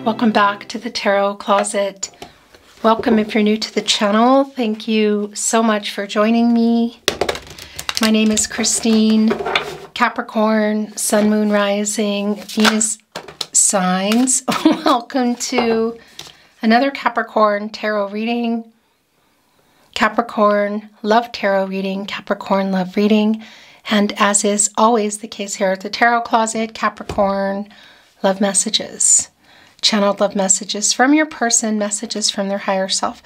Welcome back to the Tarot Closet. Welcome if you're new to the channel. Thank you so much for joining me. My name is Christine, Capricorn, Sun, Moon, Rising, Venus signs. Welcome to another Capricorn Tarot reading. Capricorn Love Tarot Reading, Capricorn Love Reading. And as is always the case here at the Tarot Closet, Capricorn love messages. Channeled love messages from your person, messages from their higher self.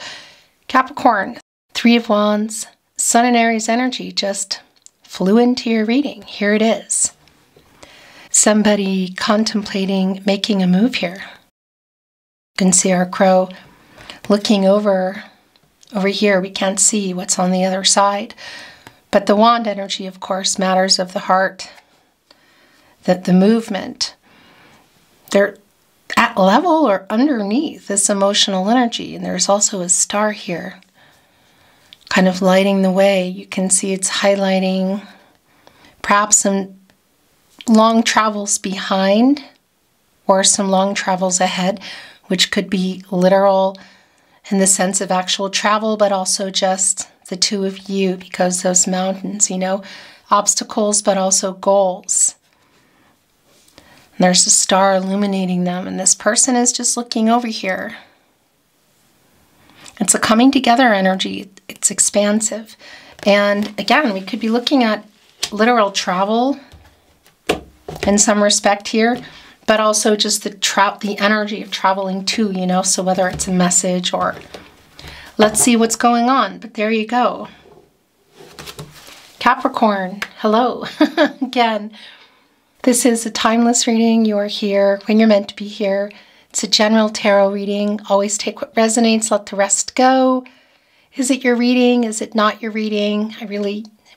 Capricorn, Three of Wands, Sun and Aries energy just flew into your reading. Here it is. Somebody contemplating making a move here. You can see our crow looking over here. We can't see what's on the other side. But the wand energy, of course, matters of the heart, the movement. They're at level or underneath this emotional energy. And there's also a star here, kind of lighting the way. You can see it's highlighting perhaps some long travels behind or some long travels ahead, which could be literal in the sense of actual travel, but also just the two of you, because those mountains, you know, obstacles, but also goals. And there's a star illuminating them, and this person is just looking over here. It's a coming together energy. It's expansive. And again, we could be looking at literal travel in some respect here, but also just the energy of traveling too, you know, so whether it's a message or let's see what's going on. But there you go. Capricorn, hello. Again, this is a timeless reading. You are here when you're meant to be here. It's a general tarot reading. Always take what resonates, let the rest go. Is it your reading? Is it not your reading?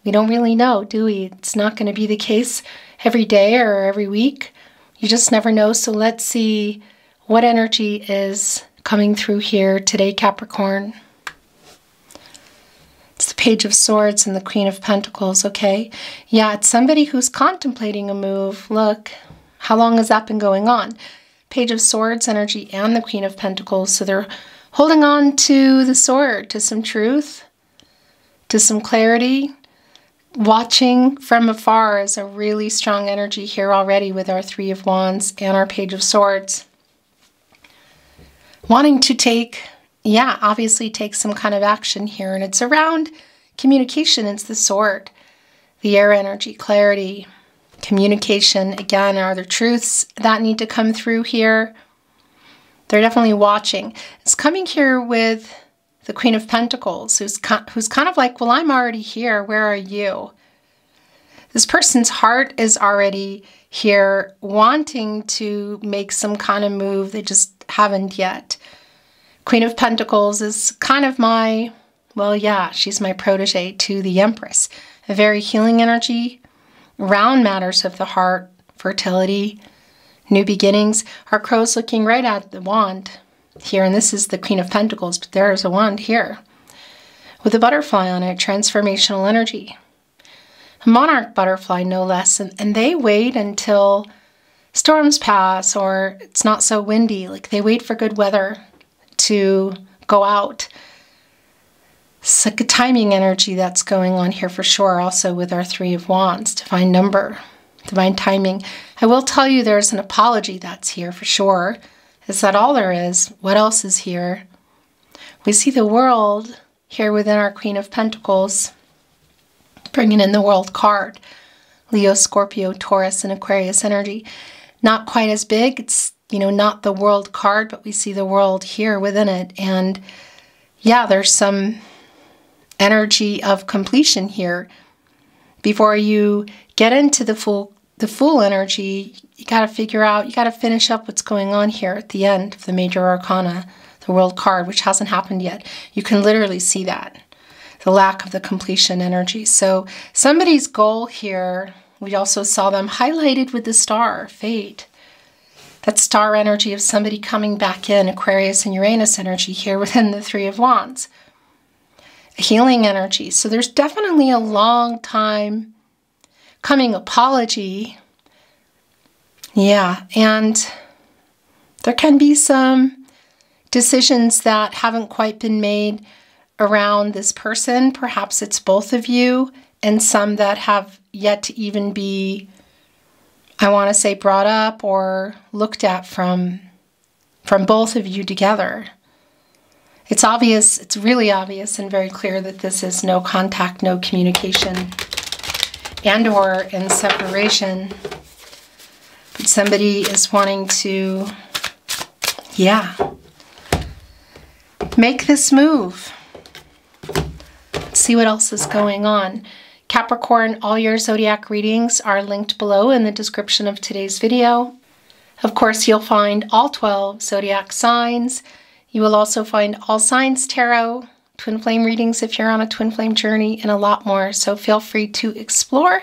We don't really know, do we? It's not going to be the case every day or every week. You just never know. So let's see what energy is coming through here today, Capricorn. It's the Page of Swords and the Queen of Pentacles, okay? Yeah, it's somebody who's contemplating a move. Look, how long has that been going on? Page of Swords energy and the Queen of Pentacles. So they're holding on to the sword, to some truth, to some clarity. Watching from afar is a really strong energy here already with our Three of Wands and our Page of Swords. Wanting to obviously take some kind of action here. And it's around communication. It's the sword, the air energy, clarity, communication. Again, are there truths that need to come through here? They're definitely watching. It's coming here with the Queen of Pentacles, who's kind of like, well, I'm already here. Where are you? This person's heart is already here, wanting to make some kind of move. They just haven't yet. Queen of Pentacles is kind of she's my protege to the Empress. A very healing energy around matters of the heart, fertility, new beginnings. Our crow's looking right at the wand here, and this is the Queen of Pentacles, but there's a wand here with a butterfly on it, transformational energy. A monarch butterfly, no less, and they wait until storms pass or it's not so windy. Like, they wait for good weather to go out. It's like a timing energy that's going on here for sure, also with our Three of Wands, divine number, divine timing. I will tell you there's an apology that's here for sure. Is that all there is? What else is here? We see the World here within our Queen of Pentacles, bringing in the World card. Leo, Scorpio, Taurus, and Aquarius energy. Not quite as big. It's, not the World card, but we see the World here within it. And yeah, there's some energy of completion here. Before you get into the full energy, you got to figure out, you got to finish up what's going on here at the end of the Major Arcana, the World card, which hasn't happened yet. You can literally see that, the lack of the completion energy. So somebody's goal here, we also saw them highlighted with the star, fate. That star energy of somebody coming back in, Aquarius and Uranus energy here within the Three of Wands. A healing energy. So there's definitely a long time coming apology. Yeah, and There can be some decisions that haven't quite been made around this person. Perhaps it's both of you, and some that have yet to even be, I want to say, brought up or looked at from both of you together. It's obvious, it's really obvious and very clear that this is no contact, no communication, and or in separation. But somebody is wanting to, yeah, make this move. Let's see what else is going on. Capricorn, all your zodiac readings are linked below in the description of today's video. Of course, you'll find all 12 zodiac signs. You will also find all signs tarot, twin flame readings if you're on a twin flame journey, and a lot more. So feel free to explore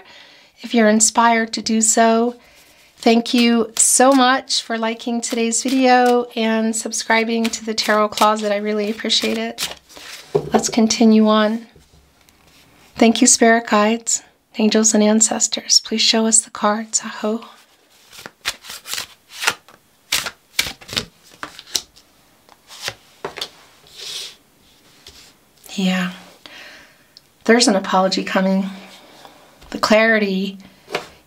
if you're inspired to do so. Thank you so much for liking today's video and subscribing to the Tarot Closet. I really appreciate it. Let's continue on. Thank you, spirit guides, angels, and ancestors. Please show us the cards. Aho. Yeah, there's an apology coming. The clarity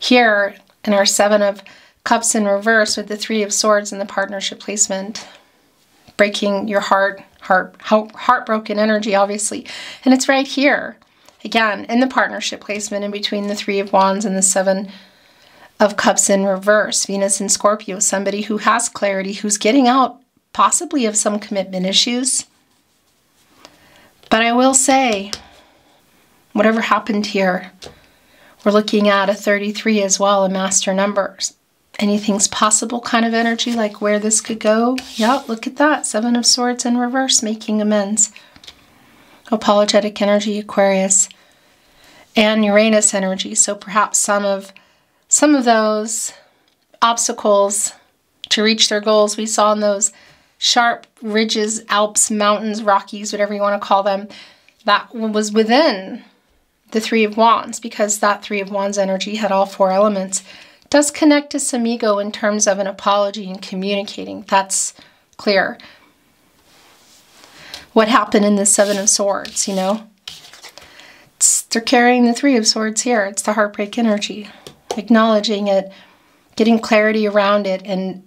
here in our Seven of Cups in reverse with the Three of Swords in the partnership placement. Breaking your heartbroken energy, obviously. And it's right here, again, in the partnership placement in between the Three of Wands and the Seven of Cups in reverse. Venus and Scorpio, somebody who has clarity, who's getting out possibly of some commitment issues. But I will say, whatever happened here, we're looking at a 33 as well, a master numbers. Anything's possible kind of energy, like where this could go. Yeah, look at that. Seven of Swords in reverse, making amends. Apologetic energy, Aquarius. And Uranus energy. So perhaps some of those obstacles to reach their goals we saw in those sharp ridges, Alps, mountains, Rockies, whatever you want to call them, that was within the Three of Wands, because that Three of Wands energy had all four elements. It does connect to some ego in terms of an apology and communicating. That's clear. What happened in the Seven of Swords, you know? They're carrying the Three of Swords here. It's the heartbreak energy. Acknowledging it, getting clarity around it, and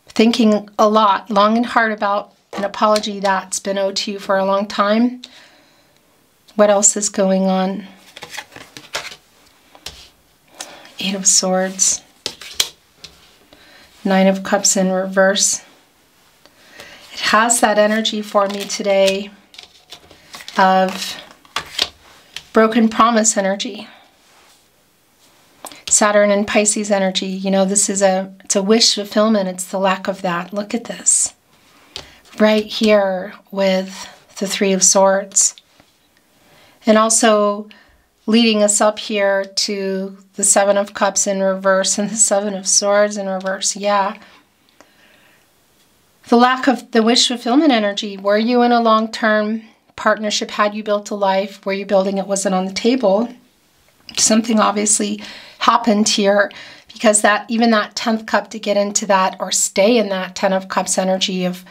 thinking a lot, long and hard about an apology that's been owed to you for a long time. What else is going on? Eight of Swords. Nine of Cups in reverse. It has that energy for me today of broken promise energy. Saturn and Pisces energy, you know, this is it's a wish fulfillment. It's the lack of that. Look at this. Right here with the Three of Swords. And also leading us up here to the Seven of Cups in reverse and the Seven of Swords in reverse. Yeah. The lack of the wish fulfillment energy. Were you in a long-term partnership? Had you built a life? Were you building it? Wasn't on the table? Something obviously happened here, because that even that 10th cup, to get into that or stay in that 10 of Cups energy of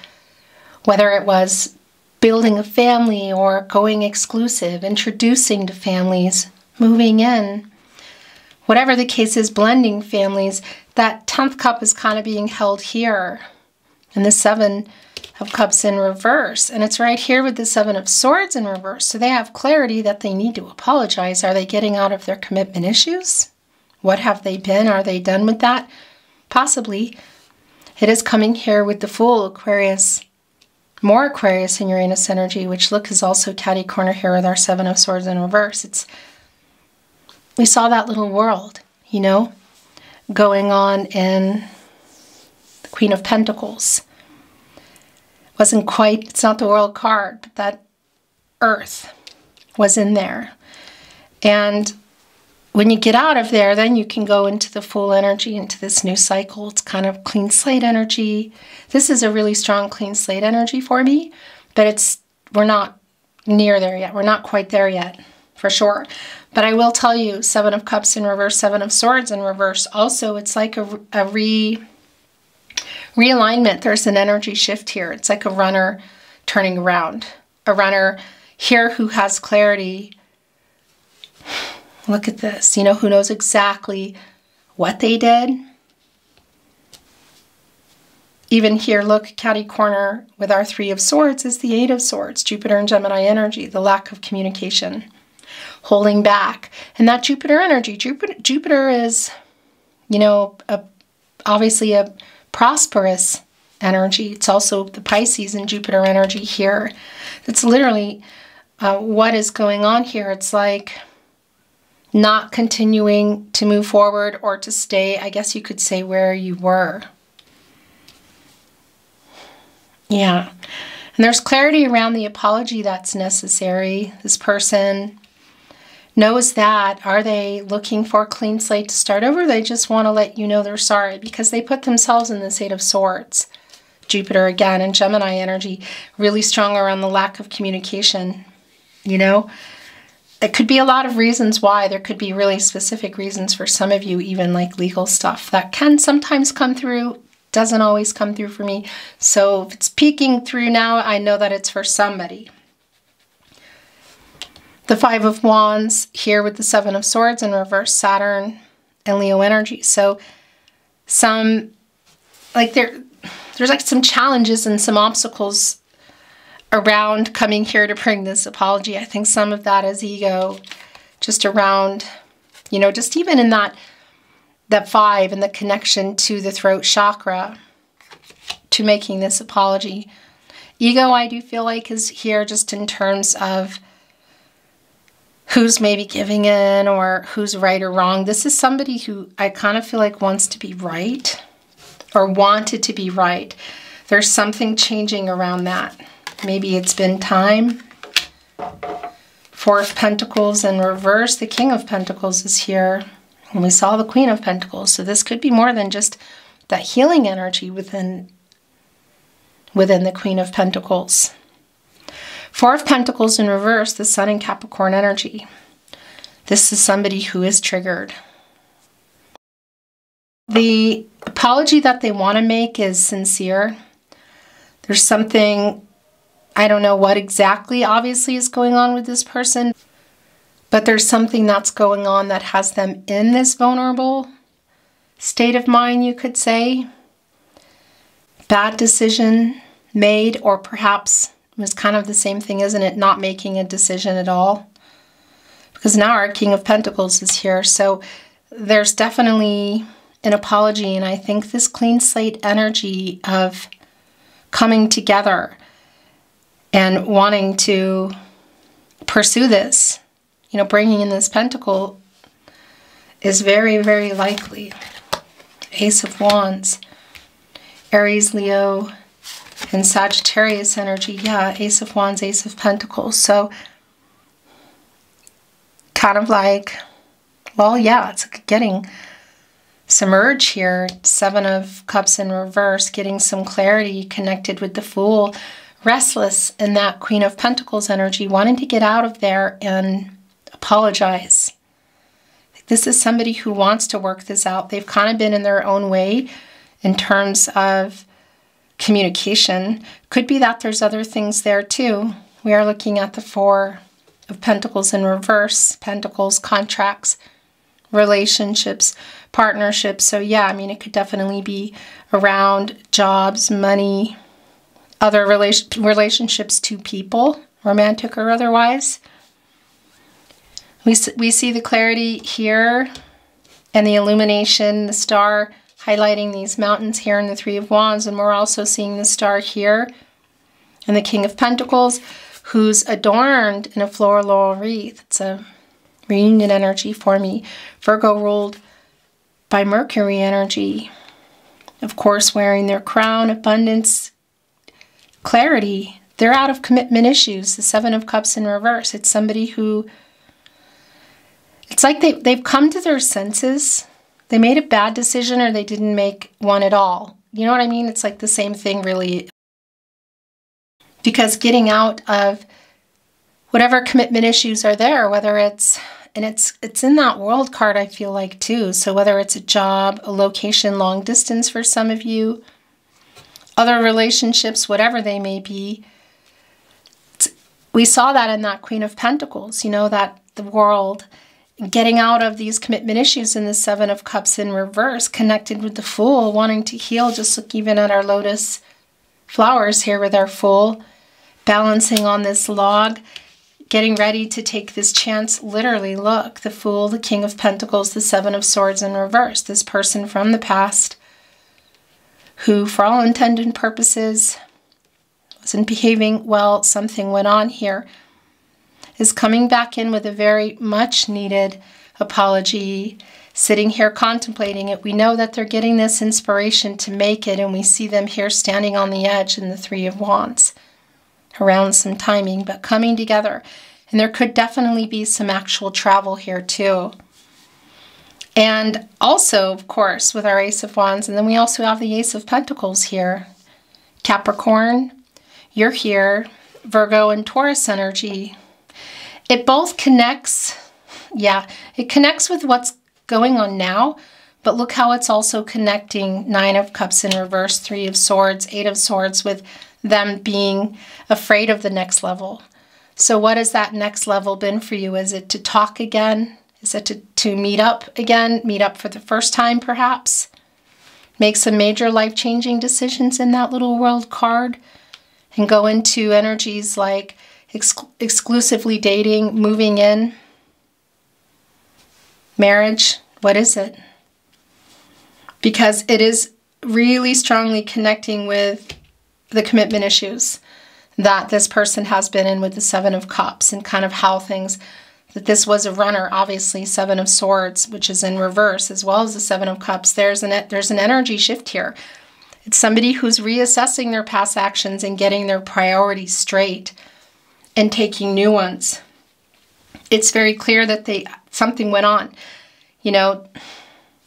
whether it was building a family or going exclusive, introducing to families, moving in, whatever the case is, blending families, that 10th cup is kind of being held here. And the Seven of Cups in reverse. And it's right here with the Seven of Swords in reverse. So they have clarity that they need to apologize. Are they getting out of their commitment issues? What have they been? Are they done with that? Possibly. It is coming here with the Fool, Aquarius. More Aquarius and Uranus energy, which look is also catty corner here with our Seven of Swords in reverse. We saw that little world, you know, going on in the Queen of Pentacles. Wasn't quite, it's not the World card, but that Earth was in there. And when you get out of there, then you can go into the Fool energy, into this new cycle. It's kind of clean slate energy. This is a really strong clean slate energy for me, but we're not near there yet. We're not quite there yet, for sure. But I will tell you, Seven of Cups in reverse, Seven of Swords in reverse. Also, it's like a Realignment, there's an energy shift here. It's like a runner turning around. A runner here who has clarity. Look at this, you know, who knows exactly what they did. Even here, look, catty corner with our Three of Swords is the Eight of Swords, Jupiter and Gemini energy, the lack of communication, holding back. And that Jupiter energy, Jupiter is, you know, obviously a prosperous energy. It's also the Pisces and Jupiter energy here. It's literally what is going on here. It's like not continuing to move forward or to stay, I guess you could say, where you were. Yeah. And there's clarity around the apology that's necessary. This person knows that. Are they looking for a clean slate to start over? They just want to let you know they're sorry because they put themselves in this Eight of Swords. Jupiter again and Gemini energy, really strong around the lack of communication, you know. It could be a lot of reasons why. There could be really specific reasons for some of you, even like legal stuff that can sometimes come through. Doesn't always come through for me. So if it's peeking through now, I know that it's for somebody. The Five of Wands here with the Seven of Swords in reverse, Saturn and Leo energy. So some, like there's like some challenges and some obstacles around coming here to bring this apology. I think some of that is ego, just around, you know, just even in that five and the connection to the throat chakra to making this apology. Ego, I do feel like, is here just in terms of who's maybe giving in or who's right or wrong. This is somebody who I kind of feel like wants to be right or wanted to be right. There's something changing around that. Maybe it's been time. Four of Pentacles in reverse. The King of Pentacles is here. And we saw the Queen of Pentacles. So this could be more than just that healing energy within the Queen of Pentacles. Four of Pentacles in reverse, the Sun and Capricorn energy. This is somebody who is triggered. The apology that they want to make is sincere. There's something, I don't know what exactly obviously is going on with this person, but there's something that's going on that has them in this vulnerable state of mind, you could say. Bad decision made, or perhaps it was kind of the same thing, isn't it? Not making a decision at all. Because now our King of Pentacles is here. So there's definitely an apology. And I think this clean slate energy of coming together and wanting to pursue this, you know, bringing in this pentacle is very, very likely. Ace of Wands, Aries, Leo, and Sagittarius energy. Yeah, Ace of Wands, Ace of Pentacles. So kind of like, well, yeah, it's getting some urge here. Seven of Cups in reverse, getting some clarity connected with the Fool. Restless in that Queen of Pentacles energy, wanting to get out of there and apologize. This is somebody who wants to work this out. They've kind of been in their own way in terms of communication. Could be that there's other things there too. We are looking at the Four of Pentacles in reverse. Pentacles, contracts, relationships, partnerships. So yeah, I mean, it could definitely be around jobs, money, other relationships to people, romantic or otherwise. We see the clarity here and the illumination, the star highlighting these mountains here in the Three of Wands. And we're also seeing the star here and the King of Pentacles, who's adorned in a floral laurel wreath. It's a reunion energy for me. Virgo ruled by Mercury energy. Of course, wearing their crown, abundance, clarity. They're out of commitment issues. The Seven of Cups in reverse. It's somebody who, it's like they've come to their senses. They made a bad decision or they didn't make one at all. You know what I mean? It's like the same thing really. Because getting out of whatever commitment issues are there, whether it's, and it's in that World card, I feel like too. So whether it's a job, a location, long distance for some of you, other relationships, whatever they may be. We saw that in that Queen of Pentacles, you know, that the world getting out of these commitment issues in the Seven of Cups in reverse, connected with the Fool, wanting to heal. Just look even at our lotus flowers here with our Fool, balancing on this log, getting ready to take this chance. Literally, look, the Fool, the King of Pentacles, the Seven of Swords in reverse. This person from the past who, for all intended purposes, wasn't behaving well, something went on here, is coming back in with a very much needed apology, sitting here contemplating it. We know that they're getting this inspiration to make it, and we see them here standing on the edge in the Three of Wands, around some timing, but coming together. And there could definitely be some actual travel here too. And also, of course, with our Ace of Wands, and then we also have the Ace of Pentacles here. Capricorn, you're here, Virgo and Taurus energy. It both connects, it connects with what's going on now, but look how it's also connecting Nine of Cups in reverse, Three of Swords, Eight of Swords, with them being afraid of the next level. So what has that next level been for you? Is it to talk again? Is it to meet up again? Meet up for the first time, perhaps? Make some major life-changing decisions in that little world card? And go into energies like exclusively dating, moving in, marriage. What is it? Because it is really strongly connecting with the commitment issues that this person has been in with the Seven of Cups, and kind of how things, that this was a runner, obviously, Seven of Swords, which is in reverse, as well as the Seven of Cups. There's an energy shift here. It's somebody who's reassessing their past actions and getting their priorities straight and taking new ones. It's very clear that something went on. You know,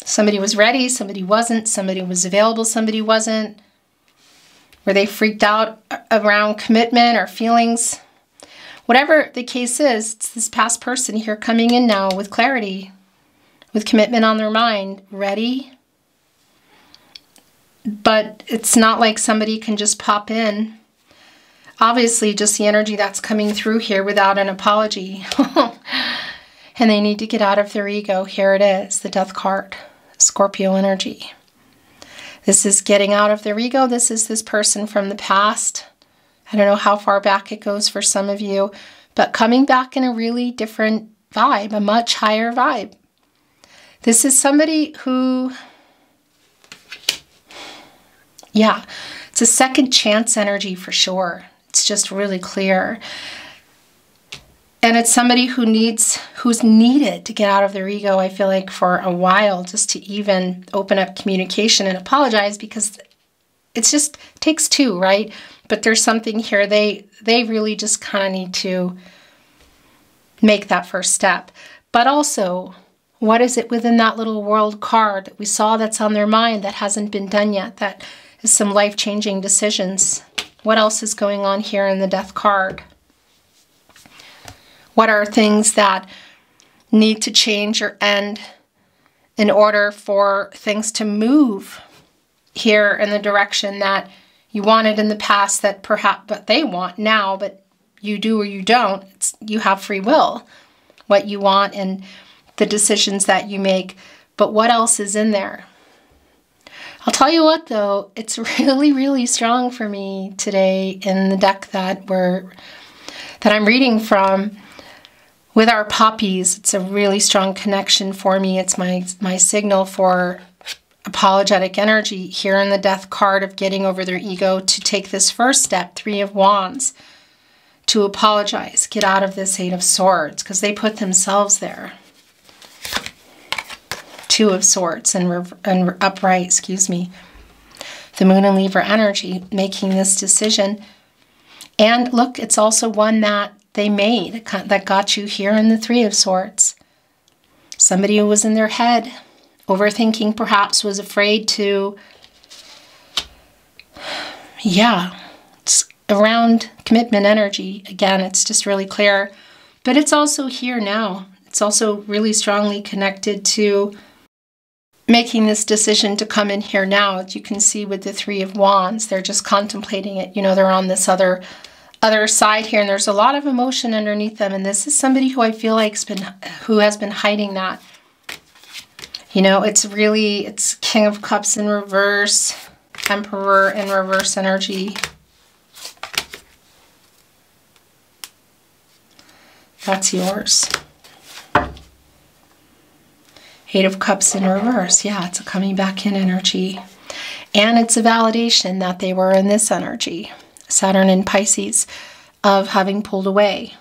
somebody was ready, somebody wasn't, somebody was available, somebody wasn't. Were they freaked out around commitment or feelings? Whatever the case is, it's this past person here coming in now with clarity, with commitment on their mind, ready. But it's not like somebody can just pop in. Obviously, just the energy that's coming through here without an apology. And they need to get out of their ego. Here it is, the Death card, Scorpio energy. This is getting out of their ego. This is this person from the past. I don't know how far back it goes for some of you, but coming back in a really different vibe, a much higher vibe. This is somebody who, it's a second chance energy for sure. It's just really clear. And it's somebody who's needed to get out of their ego, I feel like, for a while, just to even open up communication and apologize, because it just takes two, right? But there's something here. They really just kind of need to make that first step. But also, what is it within that little world card that we saw that's on their mind that hasn't been done yet? That is some life-changing decisions. What else is going on here in the Death card? What are things that need to change or end in order for things to move here in the direction that you wanted in the past, that perhaps, but they want now, but you do or you don't. You have free will, what you want and the decisions that you make. But what else is in there? I'll tell you what, though, it's really, really strong for me today in the deck that I'm reading from. With our poppies, it's a really strong connection for me. It's my signal for apologetic energy here in the Death card of getting over their ego to take this first step, Three of Wands, to apologize, get out of this Eight of Swords, because they put themselves there. Two of Swords and upright, excuse me. The Moon and Libra energy, making this decision. And look, it's also one that they made that got you here in the Three of Swords. Somebody who was in their head, overthinking perhaps, was afraid to, it's around commitment energy. Again, it's just really clear. But it's also here now. It's also really strongly connected to making this decision to come in here now. As you can see with the Three of Wands, they're just contemplating it. You know, they're on this other side here, and there's a lot of emotion underneath them. And this is somebody who I feel like who has been hiding that. You know, it's King of Cups in reverse, Emperor in reverse energy. That's yours. Eight of Cups in reverse. Yeah, it's a coming back in energy. And it's a validation that they were in this energy, Saturn in Pisces, of having pulled away.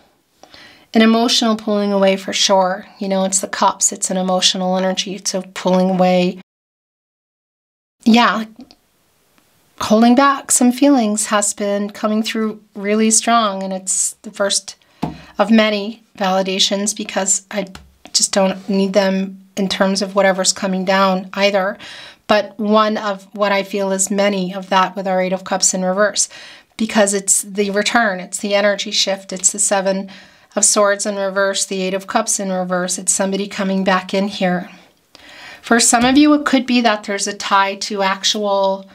An emotional pulling away for sure. You know, it's the Cups. It's an emotional energy. It's a pulling away. Yeah, holding back some feelings has been coming through really strong. And it's the first of many validations, because I just don't need them in terms of whatever's coming down either. But one of what I feel is many of that with our Eight of Cups in reverse, because it's the return, it's the energy shift, it's the Seven of Swords in reverse, the Eight of Cups in reverse. It's somebody coming back in here. For some of you, it could be that there's a tie to actual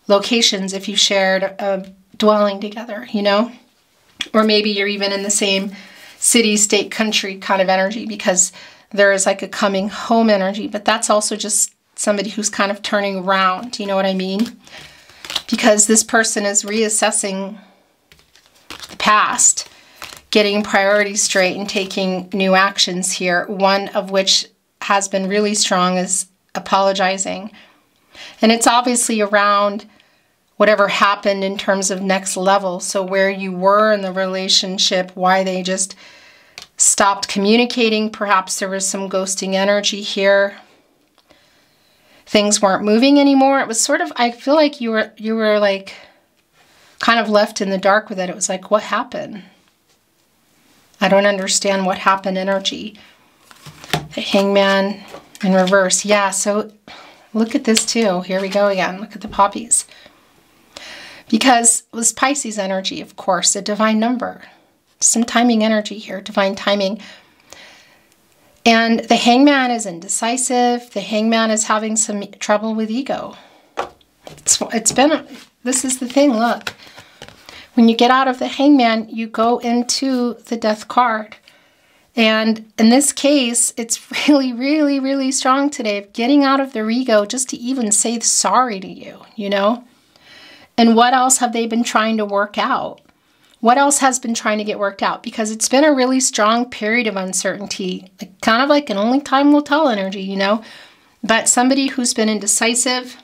locations if you shared a dwelling together, you know? Or maybe you're even in the same city, state, country kind of energy, because there is like a coming home energy. But that's also just somebody who's kind of turning around, you know what I mean? Because this person is reassessing the past, getting priorities straight and taking new actions here. One of which has been really strong is apologizing. And it's obviously around whatever happened in terms of next level. So where you were in the relationship, why they just stopped communicating. Perhaps there was some ghosting energy here. Things weren't moving anymore. It was sort of, I feel like you were like kind of left in the dark with it. It was like, what happened? I don't understand what happened energy. The Hangman in reverse. Yeah, so look at this too. Here we go again. Look at the poppies. Because it was Pisces energy, of course, a divine number. Some timing energy here, divine timing. And the Hangman is indecisive. The Hangman is having some trouble with ego. This is the thing, look. When you get out of the Hangman, you go into the Death card. And in this case, it's really, really, really strong today. Getting out of their ego just to even say sorry to you, you know? And what else have they been trying to work out? What else has been trying to get worked out? Because it's been a really strong period of uncertainty, kind of like an only time will tell energy, you know? But somebody who's been indecisive,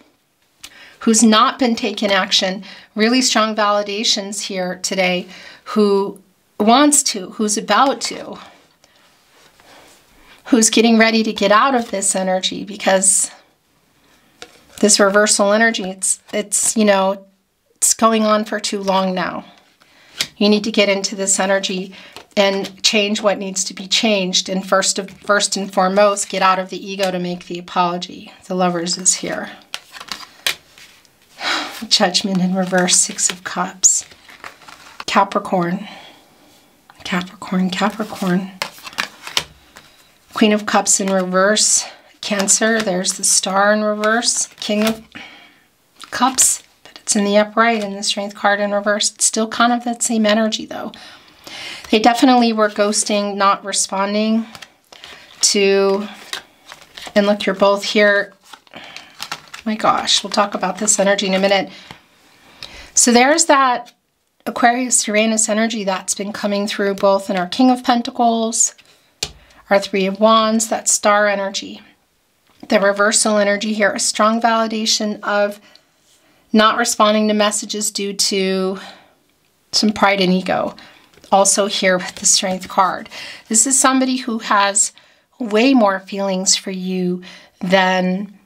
who's not been taking action, really strong validations here today, who wants to, who's about to, who's getting ready to get out of this energy, because this reversal energy, it's you know, it's going on for too long now. You need to get into this energy and change what needs to be changed. And first and foremost, get out of the ego to make the apology. The Lovers is here. Judgment in reverse, Six of Cups. Capricorn. Capricorn, Capricorn. Queen of Cups in reverse, Cancer. There's the Star in reverse, King of Cups. It's in the upright, and the Strength card in reverse. It's still kind of that same energy, though. They definitely were ghosting, not responding to... And look, you're both here. My gosh, we'll talk about this energy in a minute. So there's that Aquarius, Uranus energy that's been coming through both in our King of Pentacles, our Three of Wands, that Star energy. The reversal energy here, a strong validation of not responding to messages due to some pride and ego. Also here with the Strength card. This is somebody who has way more feelings for you than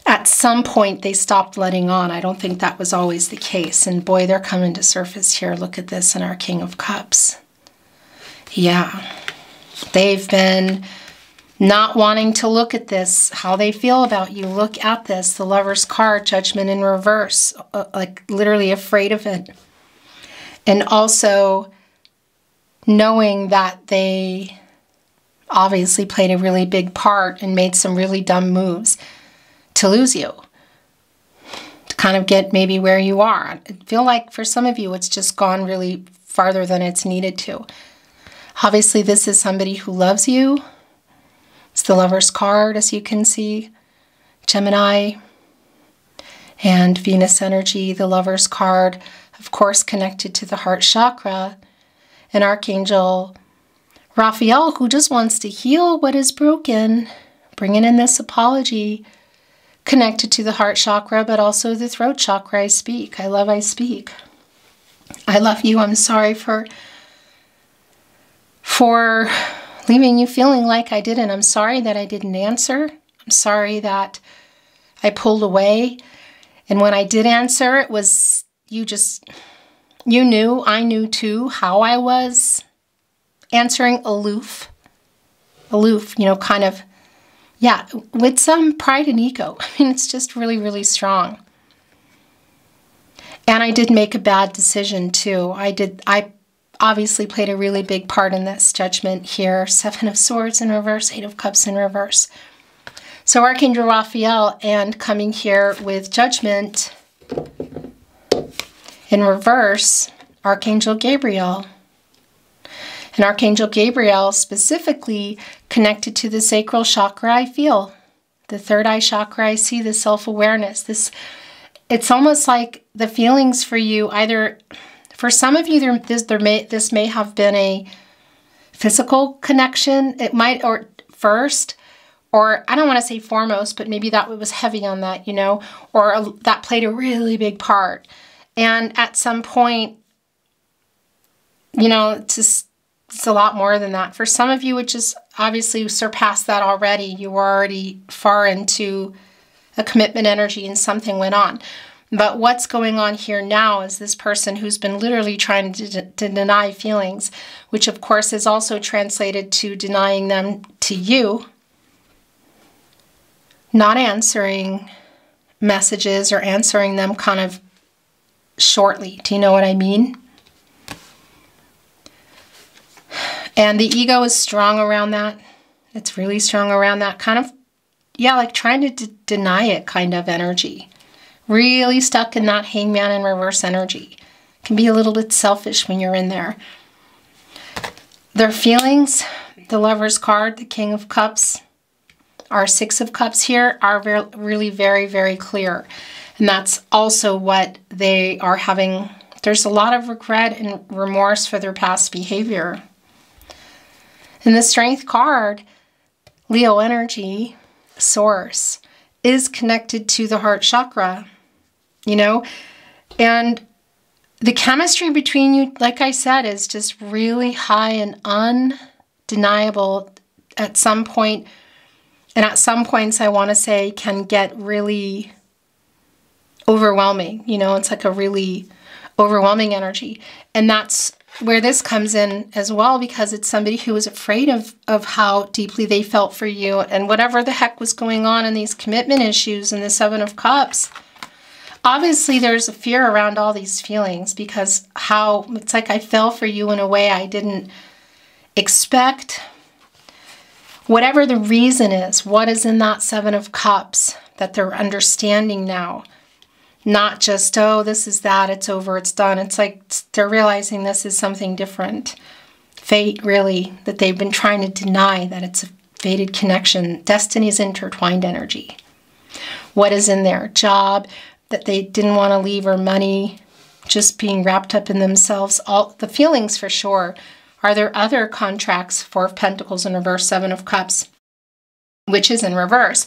at some point they stopped letting on. I don't think that was always the case. And boy, they're coming to surface here. Look at this in our King of Cups. Yeah, they've been not wanting to look at this, how they feel about you. Look at this, the Lover's card, Judgment in reverse, like literally afraid of it. And also knowing that they obviously played a really big part and made some really dumb moves to lose you, to kind of get maybe where you are. I feel like for some of you, it's just gone really farther than it's needed to. Obviously, this is somebody who loves you. It's the Lover's card, as you can see. Gemini and Venus energy, the Lover's card, of course, connected to the heart chakra. And Archangel Raphael, who just wants to heal what is broken, bringing in this apology, connected to the heart chakra, but also the throat chakra. I speak. I love, I speak. I love you. I'm sorry for leaving you feeling like I didn't. I'm sorry that I didn't answer. I'm sorry that I pulled away. And when I did answer, it was, you knew, I knew too, how I was answering aloof, kind of, yeah, with some pride and ego. I mean, it's just really, really strong. And I did make a bad decision too. I obviously played a really big part in this judgment here. 7 of Swords in reverse, 8 of Cups in reverse. So Archangel Raphael, and coming here with Judgment in reverse, Archangel Gabriel. And Archangel Gabriel specifically connected to the sacral chakra, I feel. The third eye chakra, I see the self-awareness. It's almost like the feelings for you, either, for some of you, this may have been a physical connection. It might, or first, or I don't want to say foremost, but maybe that was heavy on that, or that played a really big part. And at some point, it's a lot more than that. For some of you, it just obviously surpassed that already. You were already far into a commitment energy and something went on. But what's going on here now is this person who's been literally trying to deny feelings, which of course is also translated to denying them to you, not answering messages or answering them kind of shortly. Do you know what I mean? And the ego is strong around that. It's really strong around that kind of, yeah, like trying to deny it kind of energy. Really stuck in that Hangman in reverse energy. Can be a little bit selfish when you're in there. Their feelings, the Lover's card, the King of Cups, our 6 of Cups here are really very, very clear. And that's also what they are having. There's a lot of regret and remorse for their past behavior. And the Strength card, Leo energy, source, is connected to the heart chakra, and the chemistry between you, like I said, is just really high and undeniable at some point. And at some points, I want to say, can get really overwhelming. It's like a really overwhelming energy. And that's where this comes in as well, because it's somebody who was afraid of how deeply they felt for you and whatever the heck was going on in these commitment issues and the 7 of Cups. Obviously, there's a fear around all these feelings because it's like I fell for you in a way I didn't expect. Whatever the reason is, what is in that 7 of Cups that they're understanding now? Not just, oh, this is that, it's over, it's done. It's like they're realizing this is something different. Fate, really, that they've been trying to deny, that it's a fated connection. Destiny's intertwined energy. What is in their job that they didn't want to leave, or money, just being wrapped up in themselves. All the feelings for sure. Are there other contracts? 4 of Pentacles in reverse, 7 of Cups, which is in reverse.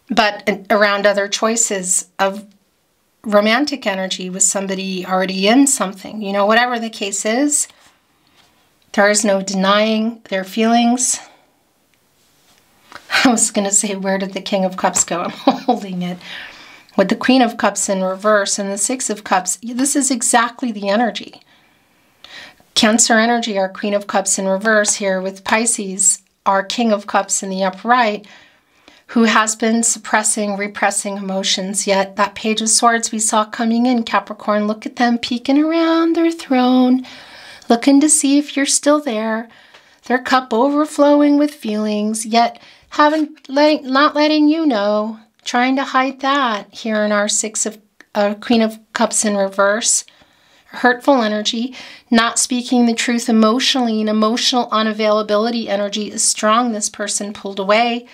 But around other choices of romantic energy with somebody already in something. Whatever the case is, there is no denying their feelings. I was going to say, where did the King of Cups go? I'm holding it. With the Queen of Cups in reverse and the 6 of Cups, this is exactly the energy. Cancer energy, our Queen of Cups in reverse here with Pisces, our King of Cups in the upright, who has been suppressing, repressing emotions, yet that Page of Swords we saw coming in, Capricorn, look at them peeking around their throne, looking to see if you're still there. Their cup overflowing with feelings, yet not letting you know, trying to hide that here in our Queen of Cups in reverse. Hurtful energy, not speaking the truth emotionally, and emotional unavailability energy is strong. This person pulled away.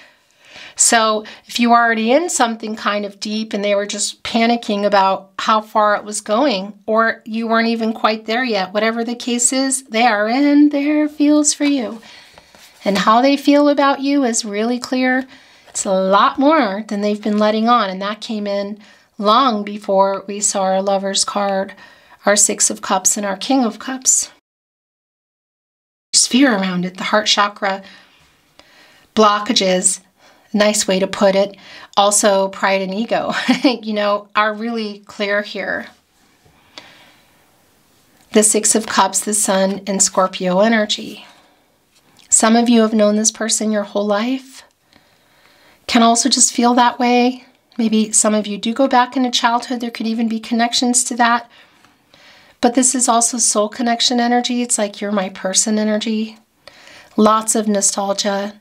So if you were already in something kind of deep and they were just panicking about how far it was going, or you weren't even quite there yet, whatever the case is, they are in their feels for you. And how they feel about you is really clear. It's a lot more than they've been letting on. And that came in long before we saw our Lover's card, our Six of Cups, and our King of Cups. There's fear around it. The heart chakra blockages, nice way to put it. Also, pride and ego, are really clear here. The Six of Cups, the Sun, and Scorpio energy. Some of you have known this person your whole life. Can also just feel that way. Maybe some of you do go back into childhood. There could even be connections to that. But this is also soul connection energy. It's like you're my person energy. Lots of nostalgia.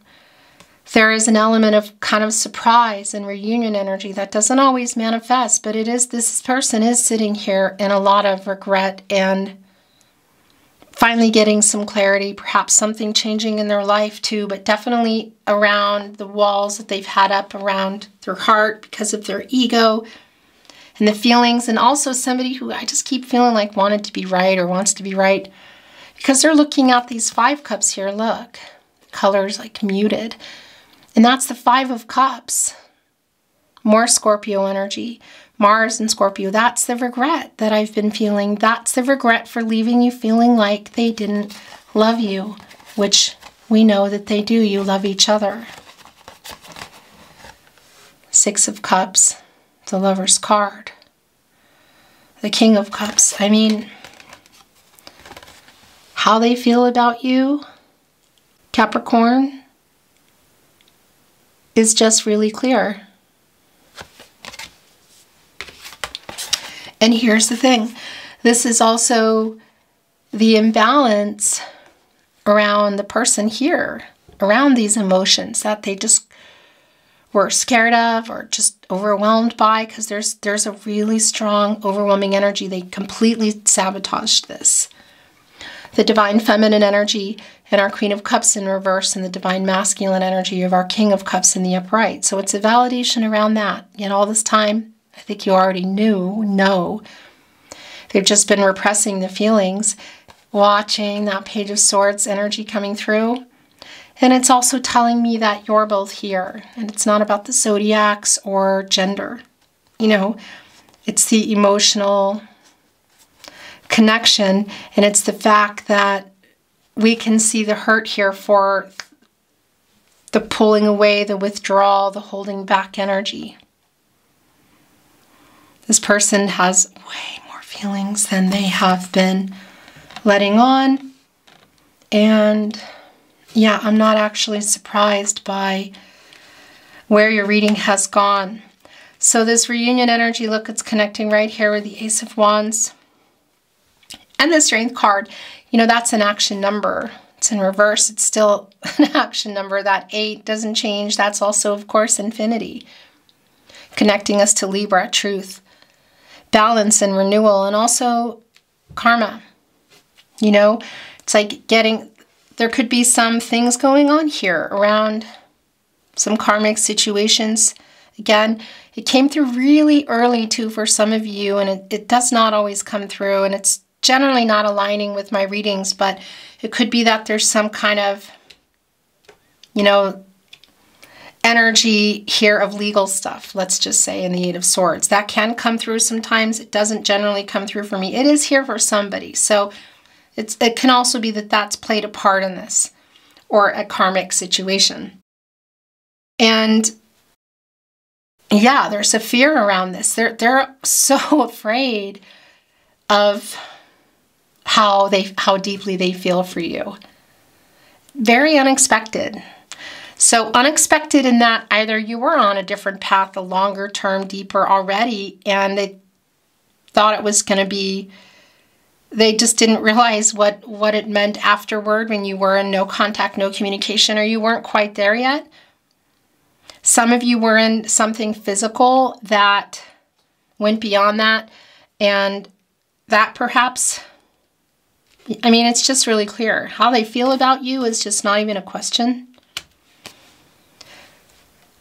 There is an element of kind of surprise and reunion energy that doesn't always manifest, but it is, this person is sitting here in a lot of regret and finally getting some clarity, perhaps something changing in their life too, but definitely around the walls that they've had up around their heart because of their ego and the feelings, and also somebody who I just keep feeling like wanted to be right or wants to be right because they're looking at these Five Cups here. Look, colors like muted. And that's the Five of Cups. More Scorpio energy. Mars and Scorpio. That's the regret that I've been feeling. That's the regret for leaving you feeling like they didn't love you, which we know that they do. You love each other. Six of Cups. The Lover's card. The King of Cups. I mean, how they feel about you, Capricorn, is just really clear. And here's the thing. This is also the imbalance around the person here, around these emotions that they just were scared of or just overwhelmed by, because there's a really strong, overwhelming energy. They completely sabotaged this. The Divine Feminine energy and our Queen of Cups in reverse, and the Divine Masculine energy of our King of Cups in the upright. So it's a validation around that. Yet all this time, I think you already know. They've just been repressing the feelings, watching that Page of Swords energy coming through. And it's also telling me that you're both here. And it's not about the zodiacs or gender. It's the emotional connection. And it's the fact that we can see the hurt here for the pulling away, the withdrawal, the holding back energy. This person has way more feelings than they have been letting on. And yeah, I'm not actually surprised by where your reading has gone. So this reunion energy, look, it's connecting right here with the Ace of Wands. And the Strength card, that's an action number. It's in reverse. It's still an action number. That 8 doesn't change. That's also, of course, infinity. Connecting us to Libra, truth, balance and renewal, and also karma. It's like there could be some things going on here around some karmic situations. Again, it came through really early too for some of you, and it does not always come through, and it's generally not aligning with my readings, but it could be that there's some kind of, energy here of legal stuff, let's just say, in the Eight of Swords. That can come through sometimes. It doesn't generally come through for me. It is here for somebody. So it can also be that that's played a part in this, or a karmic situation. And yeah, there's a fear around this. They're so afraid of how deeply they feel for you. Very unexpected. So unexpected in that either you were on a different path, a longer term, deeper already, and they thought it was going to be they just didn't realize what it meant afterward when you were in no contact, no communication, or you weren't quite there yet. Some of you were in something physical that went beyond that, and that perhaps, I mean, it's just really clear. How they feel about you is just not even a question.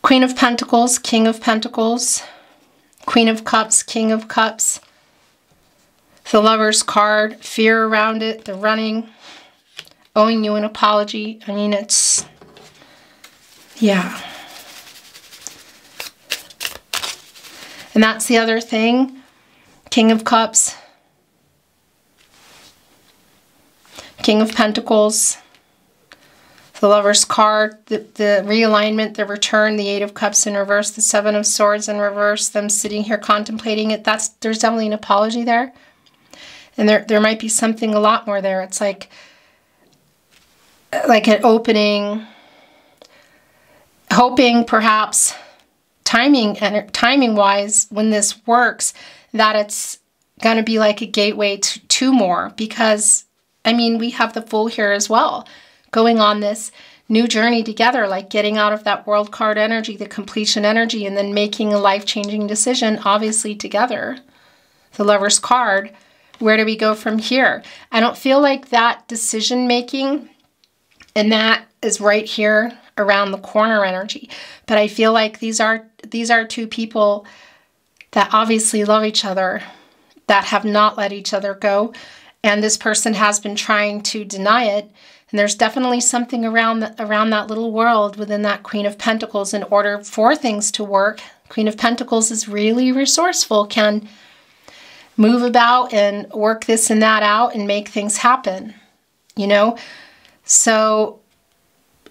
Queen of Pentacles, King of Pentacles, Queen of Cups, King of Cups. The Lover's card, fear around it, the running, owing you an apology. I mean, it's, yeah. And that's the other thing. King of Cups, King of Pentacles, the Lover's card, the realignment, the return, the Eight of Cups in reverse, the Seven of Swords in reverse, them sitting here contemplating it. There's definitely an apology there. And there might be something a lot more there. It's like an opening, hoping perhaps timing-wise, when this works, that it's going to be like a gateway to more. Because, I mean, we have the Fool here as well, going on this new journey together, like getting out of that World card energy, the completion energy, and then making a life-changing decision, obviously together. The Lover's card, where do we go from here? I don't feel like that decision-making, and that is right here around the corner energy. But I feel like these are two people that obviously love each other, that have not let each other go, and this person has been trying to deny it. And there's definitely something around that little world within that Queen of Pentacles in order for things to work. Queen of Pentacles is really resourceful, can move about and work this and that out and make things happen, you know? So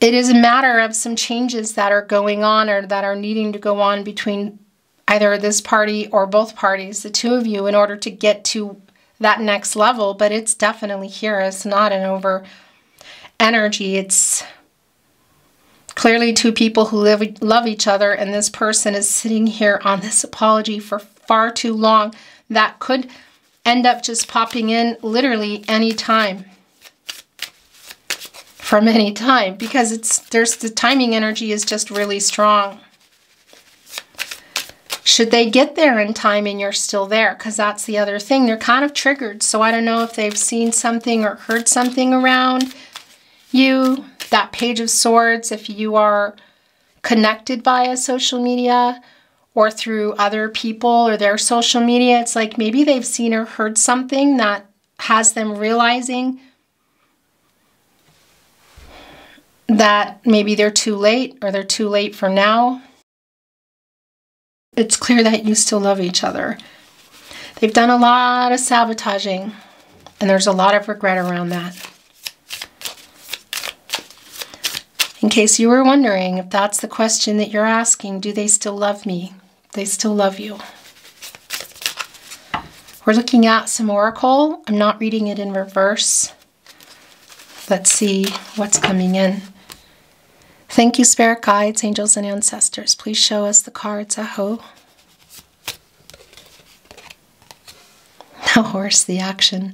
it is a matter of some changes that are going on or that are needing to go on between either this party or both parties, the two of you, in order to get to that next level. But it's definitely here. It's not an over energy. It's clearly two people who love each other, and this person is sitting here on this apology for far too long. That could end up just popping in literally any time. From any time, because there's the timing energy is just really strong. Should they get there in time and you're still there? Because that's the other thing. They're kind of triggered. So I don't know if they've seen something or heard something around you. That Page of Swords, if you are connected via social media or through other people or their social media, it's like maybe they've seen or heard something that has them realizing that maybe they're too late, or they're too late for now. It's clear that you still love each other. They've done a lot of sabotaging, and there's a lot of regret around that. In case you were wondering if that's the question that you're asking, do they still love me? They still love you. We're looking at some oracle. I'm not reading it in reverse. Let's see what's coming in. Thank you, spirit guides, angels, and ancestors. Please show us the cards. Aho. The horse, the action.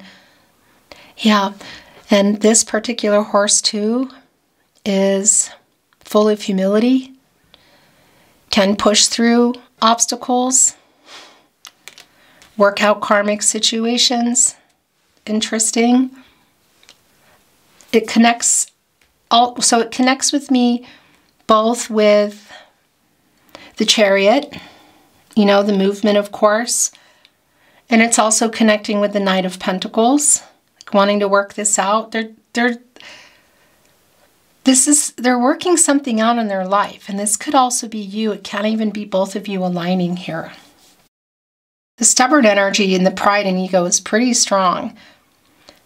Yeah, and this particular horse too is full of humility, can push through obstacles, work out karmic situations. Interesting. It connects. So it connects with me both with the Chariot, you know, the movement, of course, and it's also connecting with the Knight of Pentacles, like wanting to work this out. They're working something out in their life, and this could also be you. It can't even be both of you aligning here. The stubborn energy and the pride and ego is pretty strong.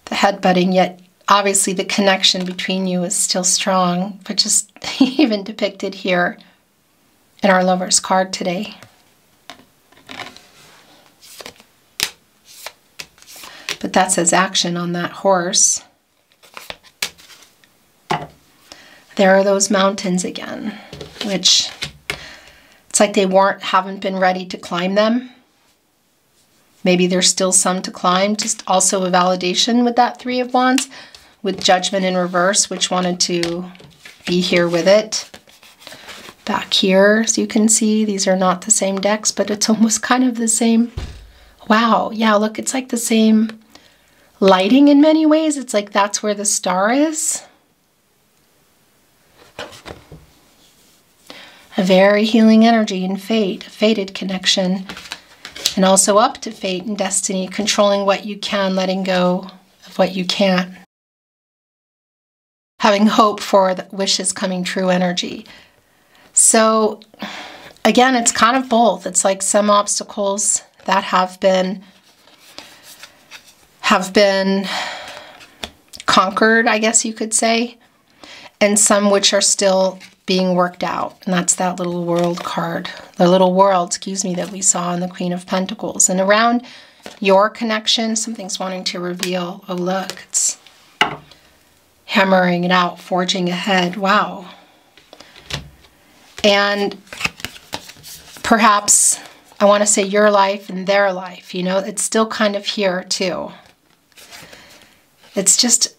The headbutting, yet obviously the connection between you is still strong, but just even depicted here in our Lover's card today. But that says action on that horse. There are those mountains again, which it's like they haven't been ready to climb them. Maybe there's still some to climb. Just also a validation with that Three of Wands, with Judgment in reverse, which wanted to be here with it. Back here, as you can see, these are not the same decks, but it's almost kind of the same. Wow, yeah, look, it's like the same lighting in many ways. It's like that's where the star is. A very healing energy in fate, a fated connection. And also up to fate and destiny, controlling what you can, letting go of what you can't. Having hope for the wishes coming true energy. So again, it's kind of both. It's like some obstacles that have been conquered, I guess you could say, and some which are still being worked out. And that's that little world card, the little world, excuse me, that we saw in the Queen of Pentacles. And around your connection, something's wanting to reveal. Oh, look, it's hammering it out, forging ahead. Wow. And perhaps I want to say your life and their life, you know, it's still kind of here too. It's just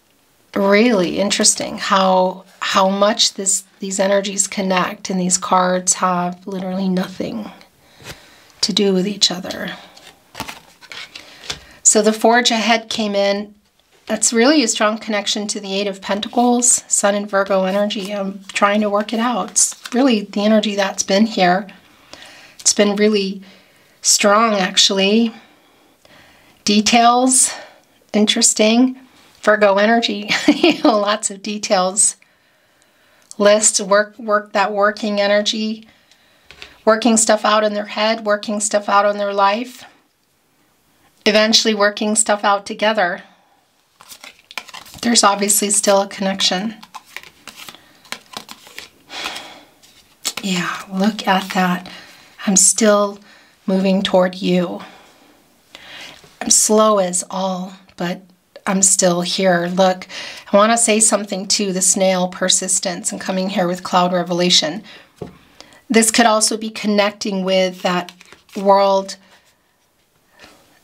really interesting how much these energies connect, and these cards have literally nothing to do with each other. So the Forge Ahead came in. That's really a strong connection to the Eight of Pentacles, Sun and Virgo energy. I'm trying to work it out. It's really the energy that's been here. It's been really strong, actually. Details, interesting. Virgo energy, you know, lots of details. Lists, work that working energy, working stuff out in their head, working stuff out in their life, eventually working stuff out together. There's obviously still a connection. Yeah, look at that. I'm still moving toward you. I'm slow as all, but I'm still here. Look, I want to say something to the snail persistence and coming here with cloud revelation. This could also be connecting with that world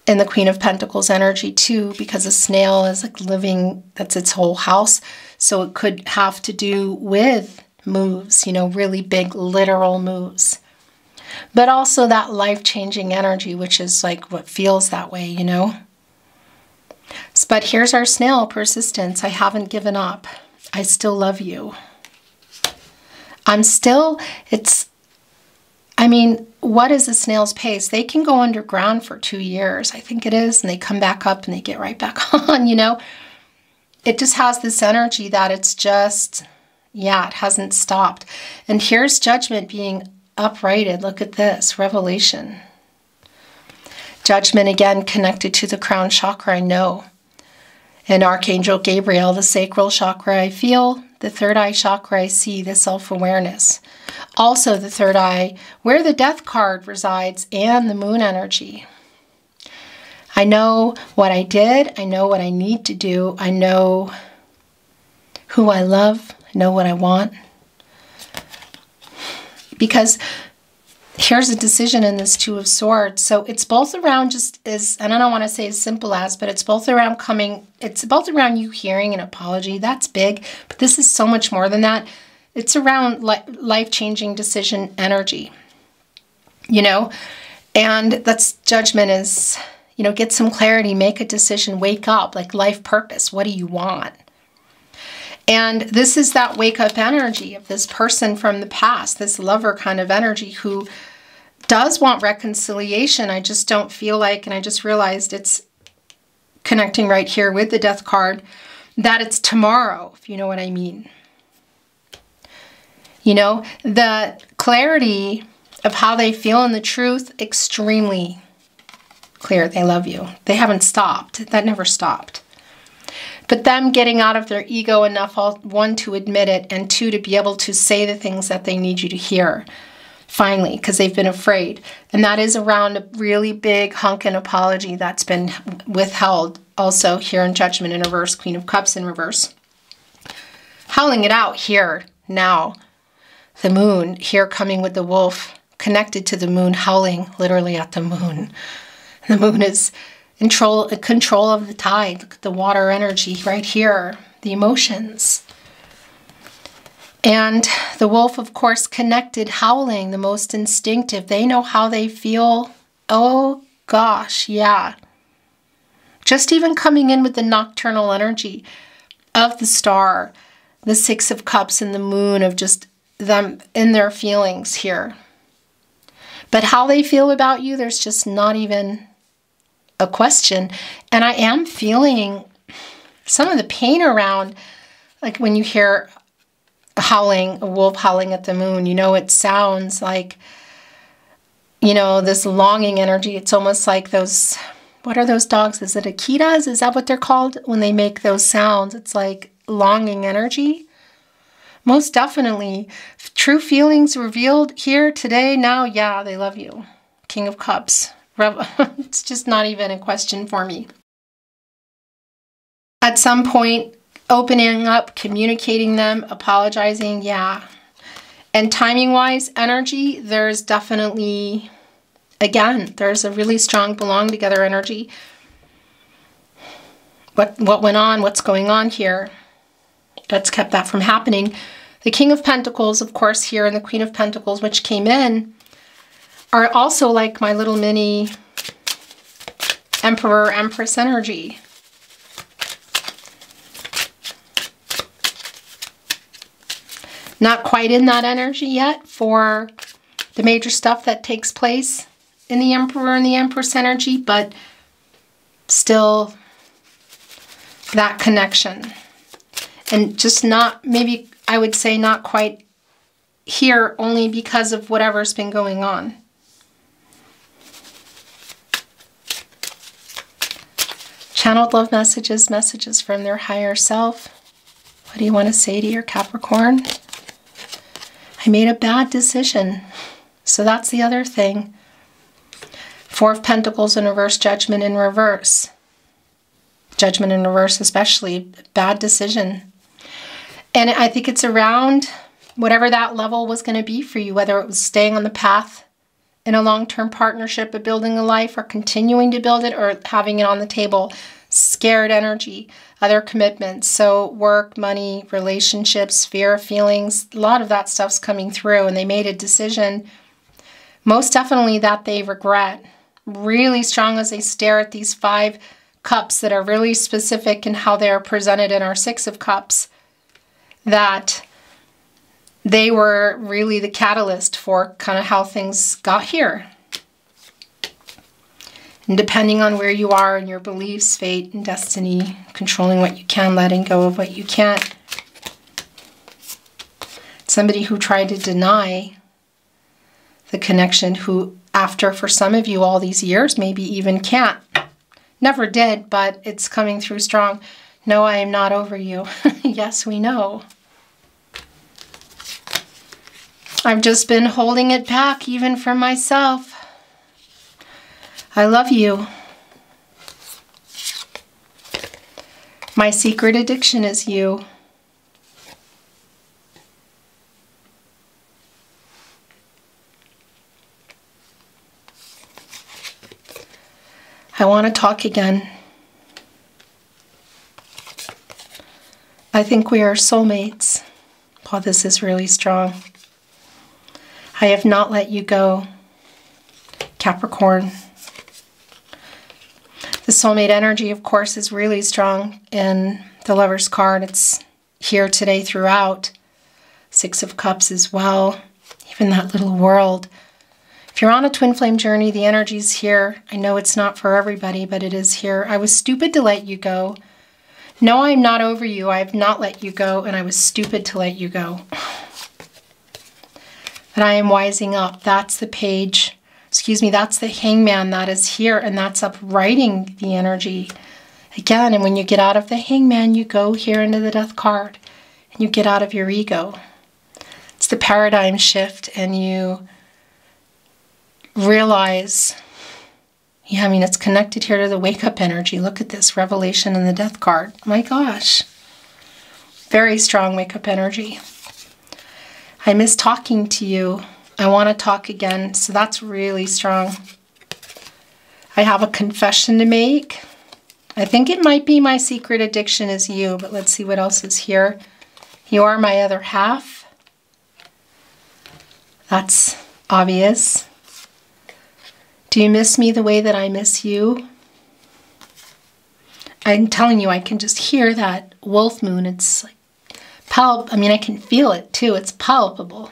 in the Queen of Pentacles energy too, because a snail is like living, that's its whole house. So it could have to do with moves, you know, really big literal moves. But also that life-changing energy, which is like what feels that way, you know. But here's our snail persistence. I haven't given up. I still love you. I mean, what is a snail's pace? They can go underground for 2 years, I think it is, and they come back up and they get right back on, you know. It just has this energy that it's just, yeah, it hasn't stopped. And here's Judgment being uprighted. Look at this, revelation. Judgment again connected to the crown chakra, I know. And Archangel Gabriel, the sacral chakra, I feel. The third eye chakra, I see the self-awareness. Also the third eye, where the death card resides, and the moon energy. I know what I did. I know what I need to do. I know who I love. I know what I want. Because here's a decision in this Two of Swords. So it's both around just as, and I don't want to say as simple as, but it's both around you hearing an apology. That's big, but this is so much more than that. It's around life-changing decision energy, you know, and that's Judgment is, you know, get some clarity, make a decision, wake up, like life purpose. What do you want? And this is that wake-up energy of this person from the past, this lover kind of energy who does want reconciliation. I just don't feel like, and I just realized it's connecting right here with the death card, that it's tomorrow, if you know what I mean. You know, the clarity of how they feel and the truth, extremely clear. They love you. They haven't stopped. That never stopped. But them getting out of their ego enough, one, to admit it, and two, to be able to say the things that they need you to hear, finally, because they've been afraid. And that is around a really big hunkin' apology that's been withheld. Also here in Judgment in reverse, Queen of Cups in reverse. Howling it out here, now. The moon, here coming with the wolf, connected to the moon, howling literally at the moon. The moon is in control of the tide. Look at the water energy right here, the emotions. And the wolf, of course, connected, howling, the most instinctive. They know how they feel. Oh, gosh, yeah. Just even coming in with the nocturnal energy of the star, the Six of Cups and the moon, of just them in their feelings here. But how they feel about you, there's just not even a question. And I am feeling some of the pain around, like when you hear howling, a wolf howling at the moon, you know, it sounds like, you know, this longing energy. It's almost like those, what are those dogs? Is it Akitas? Is that what they're called? When they make those sounds, it's like longing energy. Most definitely. True feelings revealed here today, now, yeah, they love you. King of Cups. It's just not even a question for me. At some point, opening up, communicating them, apologizing, yeah. And timing-wise, energy, there's definitely, again, there's a really strong belong together energy. What went on, what's going on here? That's kept that from happening. The King of Pentacles, of course, here, and the Queen of Pentacles, which came in, are also like my little mini Emperor, Empress energy. Not quite in that energy yet for the major stuff that takes place in the Emperor and the Empress energy, but still that connection. And just not, maybe I would say not quite here, only because of whatever's been going on. Channeled love messages, messages from their higher self. What do you want to say to your Capricorn? I made a bad decision. So that's the other thing. Four of Pentacles in reverse, Judgment in reverse. Judgment in reverse especially, bad decision. And I think it's around whatever that level was going to be for you, whether it was staying on the path in a long-term partnership of building a life, or continuing to build it, or having it on the table. Scared energy, other commitments. So work, money, relationships, fear, feelings, a lot of that stuff's coming through, and they made a decision, most definitely, that they regret. Really strong as they stare at these 5 cups that are really specific in how they are presented in our 6 of Cups, that they were really the catalyst for kind of how things got here. And depending on where you are in your beliefs, fate, and destiny, controlling what you can, letting go of what you can't. Somebody who tried to deny the connection, who after, for some of you, all these years, maybe even can't. Never did, but it's coming through strong. No, I am not over you. Yes, we know. I've just been holding it back, even from myself. I love you. My secret addiction is you. I want to talk again. I think we are soulmates. Oh, this is really strong. I have not let you go, Capricorn. The soulmate energy, of course, is really strong in the Lover's card. It's here today throughout. 6 of Cups as well. Even that little world. If you're on a twin flame journey, the energy's here. I know it's not for everybody, but it is here. I was stupid to let you go. No, I am not over you. I have not let you go, and I was stupid to let you go. But I am wising up. That's the page. Excuse me, that's the Hangman that is here, and that's uprighting the energy. Again, and when you get out of the Hangman, you go here into the Death card, and you get out of your ego. It's the paradigm shift, and you realize, yeah, I mean, it's connected here to the wake-up energy. Look at this, Revelation and the Death card. My gosh. Very strong wake-up energy. I miss talking to you. I want to talk again. So that's really strong. I have a confession to make. I think it might be my secret addiction is you, but let's see what else is here. You are my other half. That's obvious. Do you miss me the way that I miss you? I'm telling you, I can just hear that wolf moon. It's like I mean, I can feel it too. It's palpable.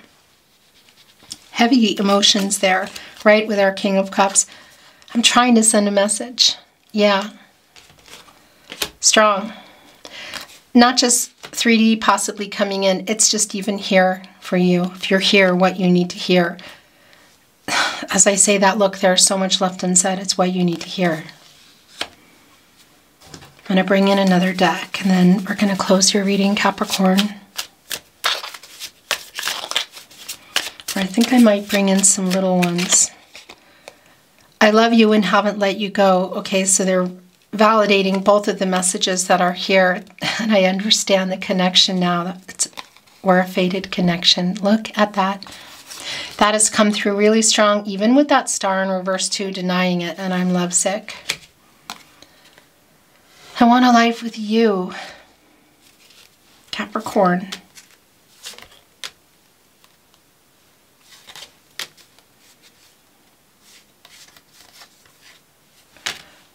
Heavy emotions there, right, with our King of Cups. I'm trying to send a message. Yeah. Strong. Not just 3D possibly coming in. It's just even here for you. If you're here, what you need to hear. As I say that, look, there's so much left unsaid. It's what you need to hear. I'm going to bring in another deck, and then we're going to close your reading, Capricorn. Or I think I might bring in some little ones. I love you and haven't let you go. Okay, so they're validating both of the messages that are here, and I understand the connection now. We're a fated connection. Look at that. That has come through really strong, even with that star in reverse too, denying it, and I'm lovesick. I want a life with you, Capricorn.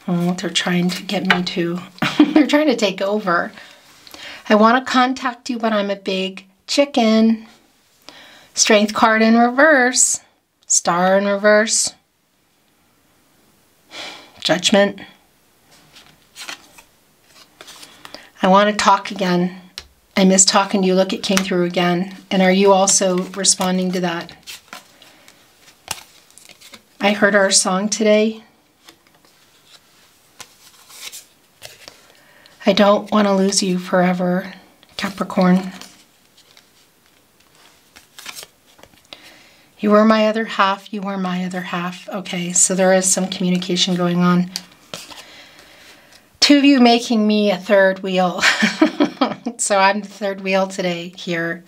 Oh, they're trying to get me to, they're trying to take over. I want to contact you, but I'm a big chicken. Strength card in reverse. Star in reverse. Judgment. I want to talk again. I miss talking to you. Look, it came through again. And are you also responding to that? I heard our song today. I don't want to lose you forever, Capricorn. You were my other half. You were my other half. Okay, so there is some communication going on. Two of you making me a third wheel. So I'm the third wheel today here.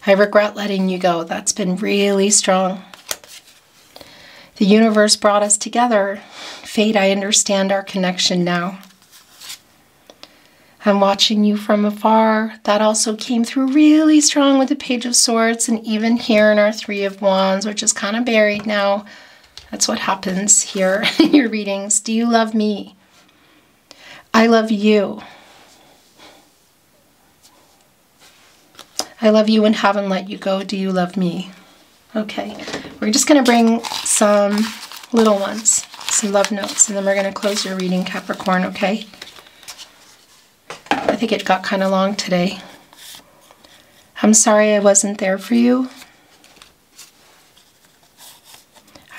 I regret letting you go. That's been really strong. The universe brought us together. Fate, I understand our connection now. I'm watching you from afar. That also came through really strong with the Page of Swords, and even here in our Three of Wands, which is kind of buried now. That's what happens here in your readings. Do you love me? I love you. I love you and haven't let you go. Do you love me? Okay, we're just going to bring some little ones, some love notes, and then we're going to close your reading, Capricorn, okay? I think it got kind of long today. I'm sorry I wasn't there for you.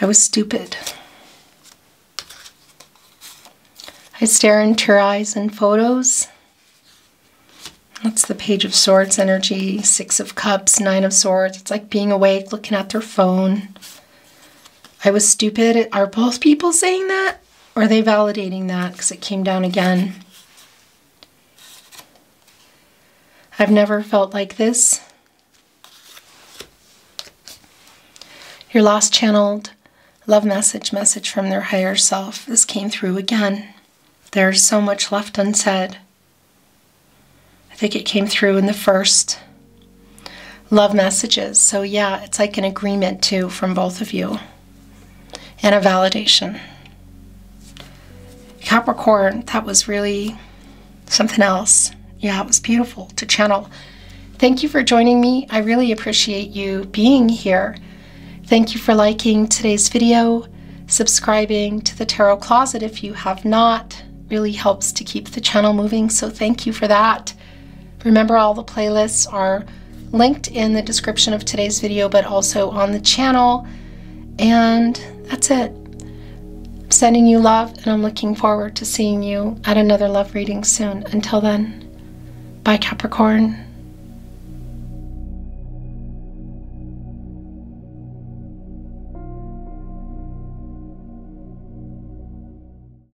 I was stupid. I stare into your eyes in photos. That's the Page of Swords energy, Six of Cups, Nine of Swords. It's like being awake, looking at their phone. I was stupid. Are both people saying that? Or are they validating that? Because it came down again. I've never felt like this. Your lost channeled love message from their higher self. This came through again. There's so much left unsaid. I think it came through in the first love messages. So yeah, it's like an agreement too from both of you. And a validation. Capricorn, that was really something else. Yeah, it was beautiful to channel. Thank you for joining me. I really appreciate you being here. Thank you for liking today's video, subscribing to the Tarot Closet if you have not. Really helps to keep the channel moving, so thank you for that. Remember, all the playlists are linked in the description of today's video, but also on the channel. And that's it. I'm sending you love, and I'm looking forward to seeing you at another love reading soon. Until then, bye, Capricorn.